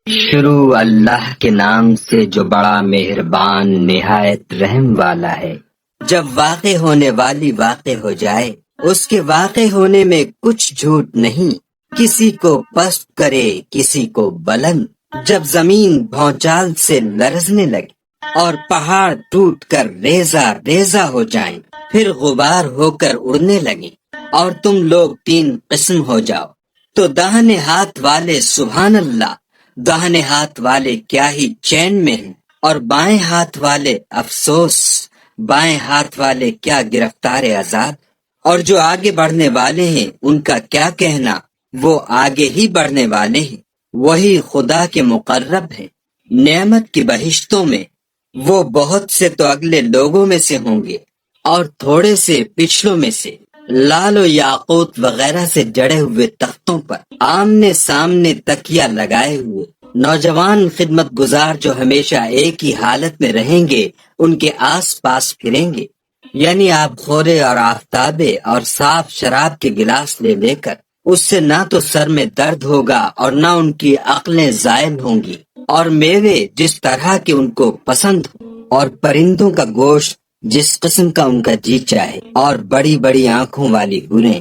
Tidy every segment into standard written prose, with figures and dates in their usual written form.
شروع اللہ کے نام سے جو بڑا مہربان نہایت رحم والا ہے۔ جب واقع ہونے والی واقع ہو جائے، اس کے واقع ہونے میں کچھ جھوٹ نہیں، کسی کو پست کرے کسی کو بلند۔ جب زمین بھونچال سے لرزنے لگے اور پہاڑ ٹوٹ کر ریزہ ریزہ ہو جائیں، پھر غبار ہو کر اڑنے لگیں اور تم لوگ تین قسم ہو جاؤ، تو داہنے ہاتھ والے سبحان اللہ، داہنے ہاتھ والے کیا ہی چین میں ہیں، اور بائیں ہاتھ والے افسوس، بائیں ہاتھ والے کیا گرفتار عذاب۔ اور جو آگے بڑھنے والے ہیں ان کا کیا کہنا، وہ آگے ہی بڑھنے والے ہیں، وہی خدا کے مقرب ہیں۔ نعمت کی بہشتوں میں وہ بہت سے تو اگلے لوگوں میں سے ہوں گے اور تھوڑے سے پچھلوں میں سے، لال و یاقوت وغیرہ سے جڑے ہوئے تختوں پر آمنے سامنے تکیہ لگائے ہوئے نوجوان خدمت گزار جو ہمیشہ ایک ہی حالت میں رہیں گے، ان کے آس پاس پھریں گے، یعنی آب خورے اور آفتابے اور صاف شراب کے گلاس لے لے کر۔ اس سے نہ تو سر میں درد ہوگا اور نہ ان کی عقلیں زائل ہوں گی، اور میوے جس طرح کے ان کو پسند ہو، اور پرندوں کا گوشت جس قسم کا ان کا جی چاہے، اور بڑی بڑی آنکھوں والی حوریں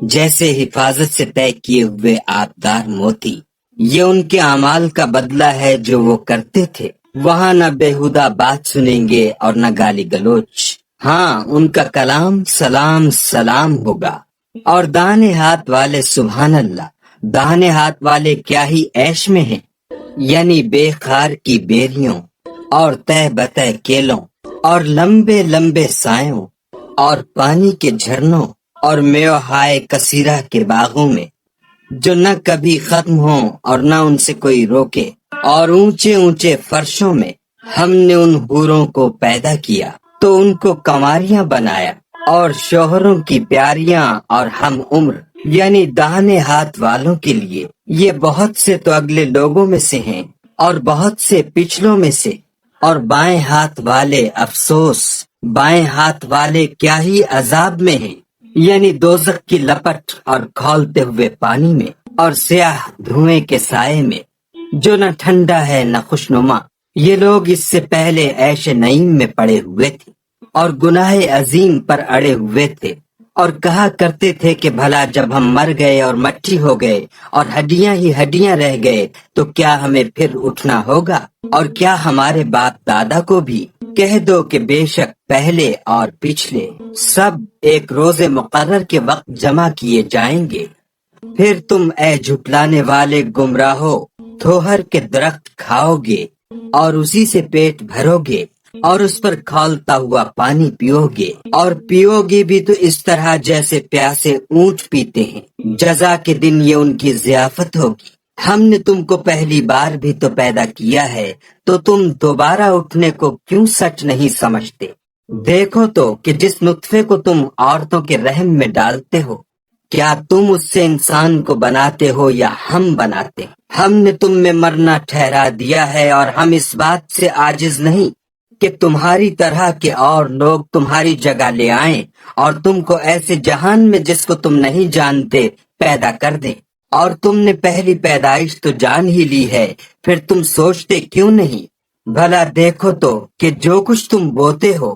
جیسے حفاظت سے طے کیے ہوئے آبدار موتی۔ یہ ان کے اعمال کا بدلہ ہے جو وہ کرتے تھے۔ وہاں نہ بےہودہ بات سنیں گے اور نہ گالی گلوچ، ہاں ان کا کلام سلام سلام ہوگا۔ اور داہنے ہاتھ والے سبحان اللہ، داہنے ہاتھ والے کیا ہی عیش میں ہیں، یعنی بے خار کی بیریوں اور تہ بتہ کیلوں اور لمبے لمبے سایوں اور پانی کے جھرنوں اور میوہائے کثیرہ کے باغوں میں، جو نہ کبھی ختم ہوں اور نہ ان سے کوئی روکے، اور اونچے اونچے فرشوں میں ہم نے ان حوروں کو پیدا کیا تو ان کو کنواریاں بنایا، اور شوہروں کی پیاریاں اور ہم عمر، یعنی داہنے ہاتھ والوں کے لیے یہ بہت سے تو اگلے لوگوں میں سے ہیں اور بہت سے پچھلوں میں سے۔ اور بائیں ہاتھ والے افسوس، بائیں ہاتھ والے کیا ہی عذاب میں ہیں، یعنی دوزخ کی لپٹ اور کھولتے ہوئے پانی میں اور سیاہ دھوئیں کے سائے میں، جو نہ ٹھنڈا ہے نہ خوشنما۔ یہ لوگ اس سے پہلے عیش نعیم میں پڑے ہوئے تھے اور گناہ عظیم پر اڑے ہوئے تھے، اور کہا کرتے تھے کہ بھلا جب ہم مر گئے اور مٹی ہو گئے اور ہڈیاں ہی ہڈیاں رہ گئے تو کیا ہمیں پھر اٹھنا ہوگا؟ اور کیا ہمارے باپ دادا کو بھی؟ کہہ دو کہ بے شک پہلے اور پچھلے سب ایک روز مقرر کے وقت جمع کیے جائیں گے۔ پھر تم اے جھٹلانے والے گمراہو تھوہر کے درخت کھاؤ گے اور اسی سے پیٹ بھرو گے اور اس پر کھولتا ہوا پانی پیو گے، اور پیو گے بھی تو اس طرح جیسے پیاسے اونٹ پیتے ہیں۔ جزا کے دن یہ ان کی ضیافت ہوگی۔ ہم نے تم کو پہلی بار بھی تو پیدا کیا ہے، تو تم دوبارہ اٹھنے کو کیوں سچ نہیں سمجھتے؟ دیکھو تو کہ جس نطفے کو تم عورتوں کے رحم میں ڈالتے ہو، کیا تم اس سے انسان کو بناتے ہو یا ہم بناتے ہیں؟ ہم نے تم میں مرنا ٹھہرا دیا ہے، اور ہم اس بات سے عاجز نہیں کہ تمہاری طرح کے اور لوگ تمہاری جگہ لے آئیں اور تم کو ایسے جہان میں جس کو تم نہیں جانتے پیدا کر دیں۔ اور تم نے پہلی پیدائش تو جان ہی لی ہے، پھر تم سوچتے کیوں نہیں؟ بھلا دیکھو تو کہ جو کچھ تم بوتے ہو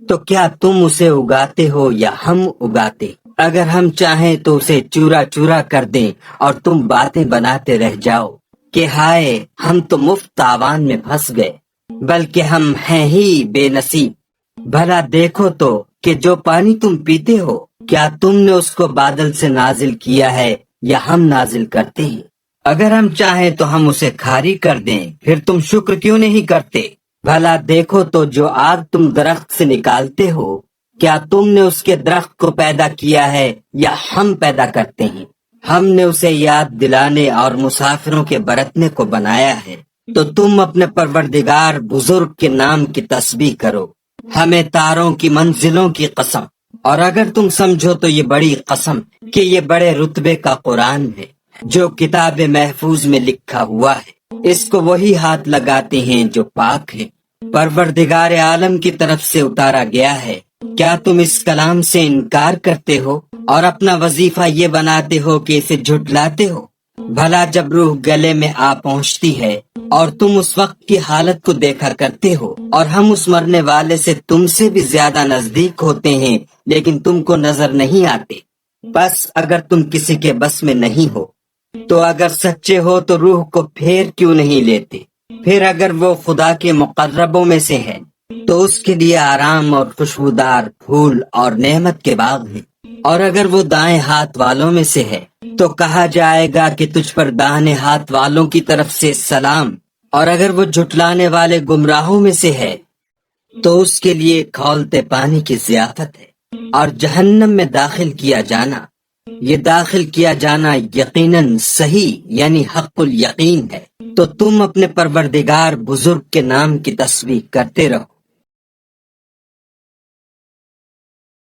تو کیا تم اسے اگاتے ہو یا ہم اگاتے؟ اگر ہم چاہیں تو اسے چورا چورا کر دیں اور تم باتیں بناتے رہ جاؤ کہ ہائے ہم تو مفت تاوان میں پھنس گئے، بلکہ ہم ہیں ہی بے نصیب۔ بھلا دیکھو تو کہ جو پانی تم پیتے ہو، کیا تم نے اس کو بادل سے نازل کیا ہے یا ہم نازل کرتے ہیں؟ اگر ہم چاہیں تو ہم اسے کھاری کر دیں، پھر تم شکر کیوں نہیں کرتے؟ بھلا دیکھو تو جو آگ تم درخت سے نکالتے ہو، کیا تم نے اس کے درخت کو پیدا کیا ہے یا ہم پیدا کرتے ہیں؟ ہم نے اسے یاد دلانے اور مسافروں کے برتنے کو بنایا ہے، تو تم اپنے پروردگار بزرگ کے نام کی تسبیح کرو۔ ہمیں تاروں کی منزلوں کی قسم، اور اگر تم سمجھو تو یہ بڑی قسم کہ یہ بڑے رتبے کا قرآن ہے جو کتاب محفوظ میں لکھا ہوا ہے، اس کو وہی ہاتھ لگاتے ہیں جو پاک ہے، پروردگار عالم کی طرف سے اتارا گیا ہے۔ کیا تم اس کلام سے انکار کرتے ہو اور اپنا وظیفہ یہ بناتے ہو کہ اسے جھٹلاتے ہو؟ بھلا جب روح گلے میں آ پہنچتی ہے اور تم اس وقت کی حالت کو دیکھا کرتے ہو اور ہم اس مرنے والے سے تم سے بھی زیادہ نزدیک ہوتے ہیں لیکن تم کو نظر نہیں آتے، بس اگر تم کسی کے بس میں نہیں ہو تو اگر سچے ہو تو روح کو پھیر کیوں نہیں لیتے؟ پھر اگر وہ خدا کے مقربوں میں سے ہے تو اس کے لیے آرام اور خوشبودار پھول اور نعمت کے باغ ہیں، اور اگر وہ دائیں ہاتھ والوں میں سے ہے تو کہا جائے گا کہ تجھ پر داہنے ہاتھ والوں کی طرف سے سلام، اور اگر وہ جھٹلانے والے گمراہوں میں سے ہے تو اس کے لیے کھولتے پانی کی ضیافت ہے اور جہنم میں داخل کیا جانا، یہ داخل کیا جانا یقیناً صحیح یعنی حق الیقین ہے۔ تو تم اپنے پروردگار بزرگ کے نام کی تسبیح کرتے رہو۔